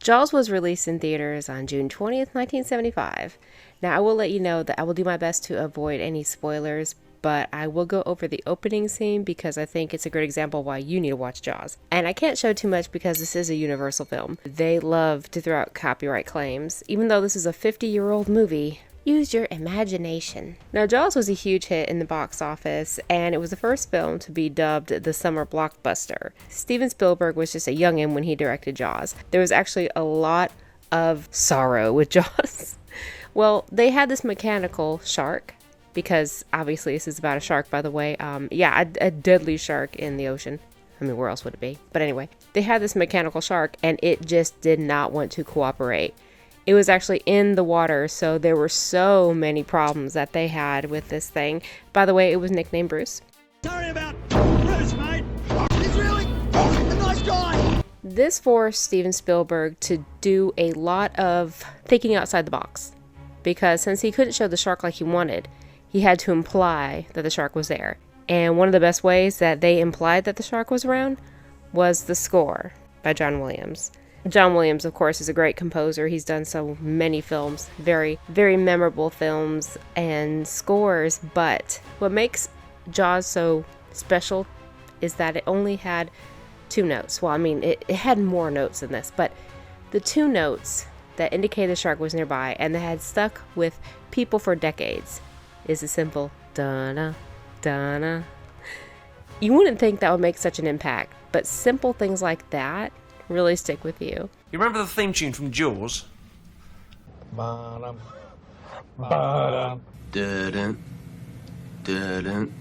Jaws was released in theaters on June 20th, 1975. Now, I will let you know that I will do my best to avoid any spoilers, but I will go over the opening scene because I think it's a great example why you need to watch Jaws. And I can't show too much because this is a Universal film. They love to throw out copyright claims. Even though this is a 50-year-old movie, use your imagination. Now, Jaws was a huge hit in the box office, and it was the first film to be dubbed the summer blockbuster. Steven Spielberg was just a youngin' when he directed Jaws. There was actually a lot of sorrow with Jaws. Well, they had this mechanical shark, because obviously this is about a shark, by the way. A deadly shark in the ocean. I mean, where else would it be? But anyway, they had this mechanical shark, and it just did not want to cooperate. It was actually in the water, so there were so many problems that they had with this thing. By the way, it was nicknamed Bruce. Sorry about Bruce, mate. He's really a nice guy. This forced Steven Spielberg to do a lot of thinking outside the box. Because since he couldn't show the shark like he wanted, he had to imply that the shark was there. And one of the best ways that they implied that the shark was around was the score by John Williams. John Williams, of course, is a great composer. He's done so many films, very, very memorable films and scores. But what makes Jaws so special is that it only had 2 notes. Well, I mean, it had more notes than this, but the 2 notes that indicated the shark was nearby and that had stuck with people for decades is a simple da-na, da-na. You wouldn't think that would make such an impact, but simple things like that really stick with you. You remember the theme tune from Jaws? Ba-dum, ba-dum. Dun, dun.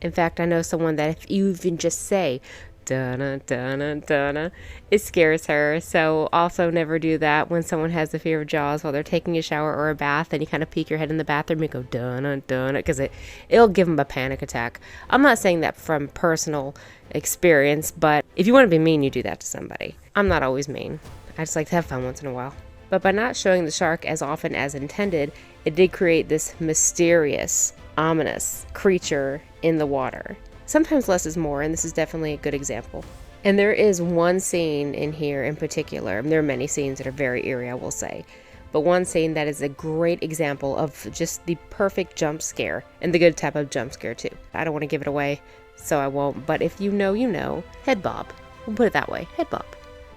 In fact, I know someone that if you even just say dun dun dun, it scares her. So also never do that when someone has the fear of Jaws while they're taking a shower or a bath, and you kind of peek your head in the bathroom and go dun dun, because it'll give them a panic attack. I'm not saying that from personal experience, but if you want to be mean, you do that to somebody. I'm not always mean. I just like to have fun once in a while. But by not showing the shark as often as intended, it did create this mysterious, ominous creature in the water. Sometimes less is more, and this is definitely a good example. And there is one scene in here in particular, and there are many scenes that are very eerie, I will say, but one scene that is a great example of just the perfect jump scare, and the good type of jump scare too. I don't want to give it away, so I won't, but if you know, you know. Head bob. We'll put it that way. Head bob.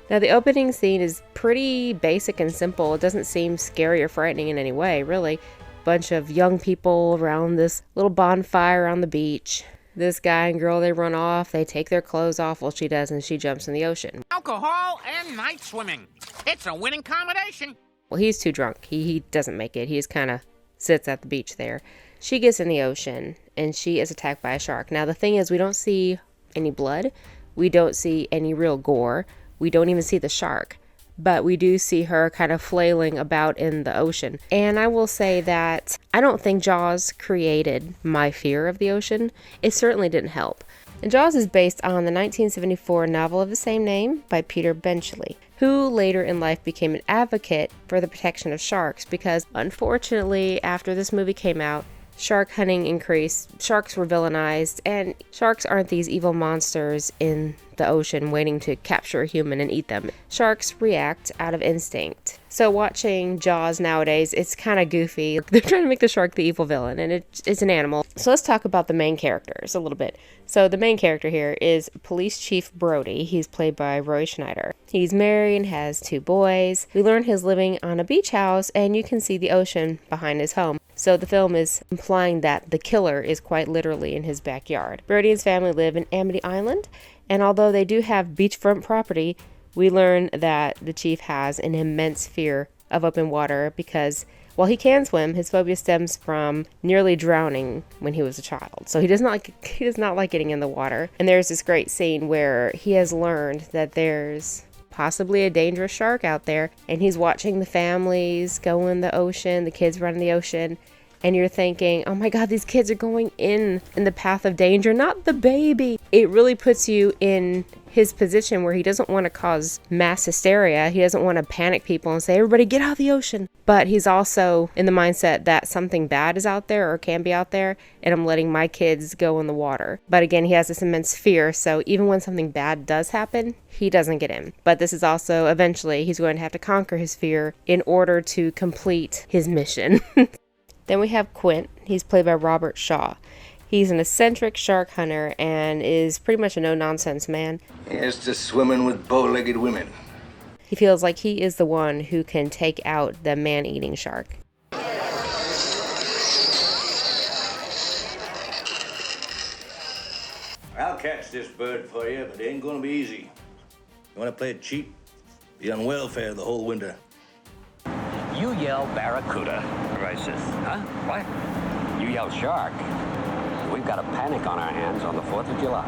Now, the opening scene is pretty basic and simple. It doesn't seem scary or frightening in any way, really. Bunch of young people around this little bonfire on the beach. This guy and girl, they run off, they take their clothes off, well, she does, and she jumps in the ocean. Alcohol and night swimming. It's a winning combination. Well, he's too drunk. He doesn't make it. He just kind of sits at the beach there. She gets in the ocean, and she is attacked by a shark. Now, the thing is, we don't see any blood. We don't see any real gore. We don't even see the shark. But we do see her kind of flailing about in the ocean. And I will say that I don't think Jaws created my fear of the ocean. It certainly didn't help. And Jaws is based on the 1974 novel of the same name by Peter Benchley, who later in life became an advocate for the protection of sharks because, unfortunately, after this movie came out, shark hunting increased, sharks were villainized, and sharks aren't these evil monsters in the ocean waiting to capture a human and eat them. Sharks react out of instinct. So watching Jaws nowadays, it's kind of goofy. They're trying to make the shark the evil villain, and it's an animal. So let's talk about the main characters a little bit. So the main character here is Police Chief Brody. He's played by Roy Schneider. He's married and has 2 boys. We learn he's living on a beach house, and you can see the ocean behind his home. So the film is implying that the killer is quite literally in his backyard. Brody and his family live in Amity Island, and although they do have beachfront property, we learn that the chief has an immense fear of open water because while he can swim, his phobia stems from nearly drowning when he was a child. So he does not like getting in the water. And there's this great scene where he has learned that there's possibly a dangerous shark out there, and he's watching the families go in the ocean, the kids run in the ocean, and you're thinking, oh my God, these kids are going in the path of danger, not the baby. It really puts you in his position where he doesn't want to cause mass hysteria. He doesn't want to panic people and say, everybody get out of the ocean. But he's also in the mindset that something bad is out there or can be out there, and I'm letting my kids go in the water. But again, he has this immense fear, so even when something bad does happen, he doesn't get in. But this is also, eventually, he's going to have to conquer his fear in order to complete his mission. Then we have Quint. He's played by Robert Shaw. He's an eccentric shark hunter and is pretty much a no-nonsense man. Here's to swimming with bow-legged women. He feels like he is the one who can take out the man-eating shark. I'll catch this bird for you, but it ain't gonna be easy. You wanna play it cheap? Be on welfare the whole winter. You yell barracuda, crisis, huh? What? You yell shark. We've got a panic on our hands on the 4th of July.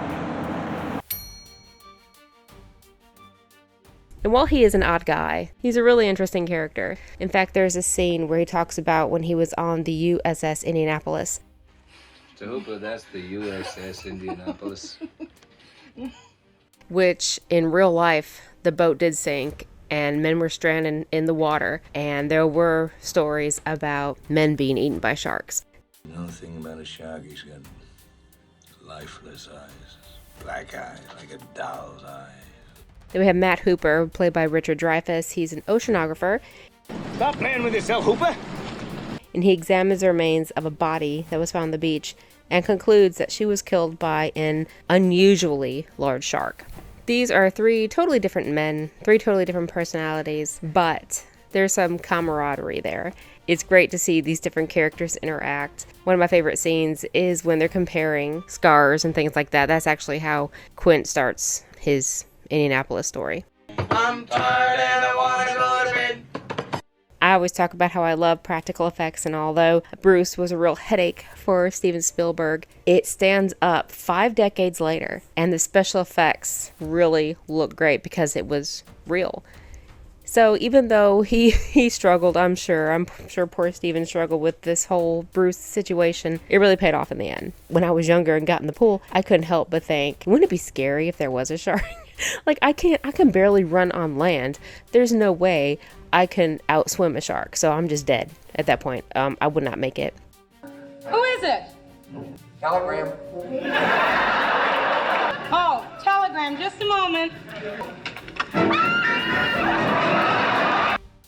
And while he is an odd guy, he's a really interesting character. In fact, there's a scene where he talks about when he was on the USS Indianapolis. To Hooper, that's the USS Indianapolis. Which, in real life, the boat did sink and men were stranded in the water, and there were stories about men being eaten by sharks. You know the thing about a shark, he's got lifeless eyes, black eyes like a doll's eyes. Then we have Matt Hooper, played by Richard Dreyfuss. He's an oceanographer. Stop playing with yourself, Hooper! And he examines the remains of a body that was found on the beach and concludes that she was killed by an unusually large shark. These are three totally different men, three totally different personalities, but there's some camaraderie there. It's great to see these different characters interact. One of my favorite scenes is when they're comparing scars and things like that. That's actually how Quint starts his Indianapolis story. I'm tired and I want to go to bed. I always talk about how I love practical effects, and although Bruce was a real headache for Steven Spielberg, it stands up 5 decades later, and the special effects really look great because it was real. So even though he struggled, I'm sure poor Steven struggled with this whole Bruce situation, it really paid off in the end. When I was younger and got in the pool, I couldn't help but think, wouldn't it be scary if there was a shark? Like, I can barely run on land. There's no way I can outswim a shark, so I'm just dead at that point. I would not make it. Who is it? Telegram. Oh, telegram, just a moment.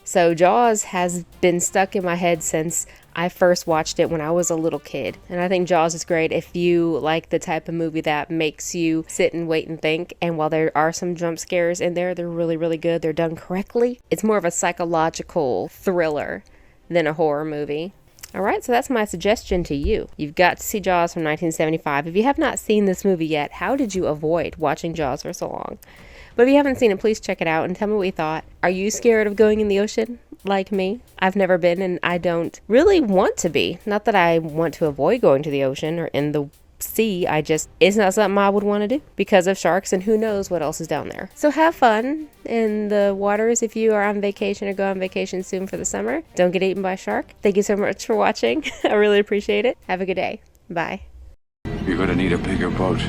So Jaws has been stuck in my head since I first watched it when I was a little kid. And I think Jaws is great if you like the type of movie that makes you sit and wait and think. And while there are some jump scares in there, they're really, really good. They're done correctly. It's more of a psychological thriller than a horror movie. All right, so that's my suggestion to you. You've got to see Jaws from 1975. If you have not seen this movie yet, how did you avoid watching Jaws for so long? But if you haven't seen it, please check it out and tell me what you thought. Are you scared of going in the ocean like me? I've never been, and I don't really want to be. Not that I want to avoid going to the ocean or in the sea. It's not something I would want to do because of sharks, and who knows what else is down there. So have fun in the waters if you are on vacation or go on vacation soon for the summer. Don't get eaten by a shark. Thank you so much for watching. I really appreciate it. Have a good day. Bye. You're gonna need a bigger boat.